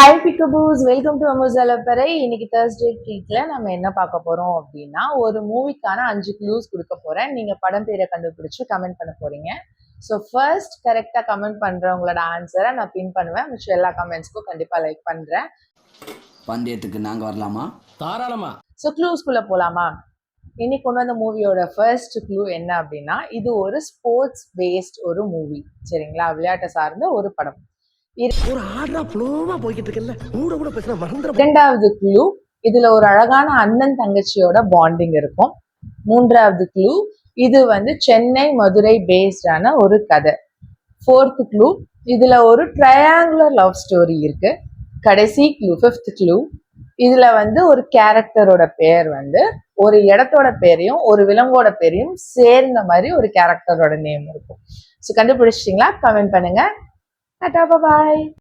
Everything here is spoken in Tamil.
ஹாய் பிக்கபூஸ், வெல்கம் டு அமுசலப்பறை. இன்னைக்கு தேர்ஸ்டே ட்ரீட்ல நம்ம என்ன பார்க்க போறோம் அப்படின்னா, ஒரு மூவிக்கான 5 க்ளூஸ் கொடுக்க போறேன். நீங்க படம் பேரை கண்டுபிடிச்சு கமெண்ட் பண்ண போறீங்க. ஸோ ஃபர்ஸ்ட் கரெக்டா கமெண்ட் பண்றவங்களோட ஆன்சரை நான் பின் பண்ணுவேன். மிச்சம் எல்லா கமெண்ட்ஸ்க்கும் கண்டிப்பா லைக் பண்றேன். பந்தயத்துக்கு நாங்க வரலாமா? தாராளமா. ஸோ க்ளூஸ்குள்ள போலாமா? இன்னைக்கு கொண்டு வந்த மூவியோட ஃபர்ஸ்ட் க்ளூ என்ன அப்படின்னா, இது ஒரு ஸ்போர்ட்ஸ் பேஸ்ட் ஒரு மூவி. சரிங்களா? விளையாட்டை சார்ந்த ஒரு படம். இரண்டாவது க்ளூ, இதுல ஒரு அழகான அண்ணன் தங்கச்சியோட பாண்டிங் இருக்கும். மூன்றாவது க்ளூ, இது வந்து சென்னை மதுரை பேஸ்டான ஒரு கதை. ஃபோர்த் க்ளூ, இதுல ஒரு ட்ரையாங்குலர் லவ் ஸ்டோரி இருக்கு. கடைசி க்ளூ, ஃபிஃப்த் க்ளூ, இதுல வந்து ஒரு கேரக்டரோட பேர் வந்து ஒரு இடத்தோட பேரையும் ஒரு விலங்கோட பேரையும் சேர்ந்த மாதிரி ஒரு கேரக்டரோட நேம் இருக்கும். ஸோ கண்டுபிடிச்சிட்டிங்களா? கமெண்ட் பண்ணுங்க. Bye.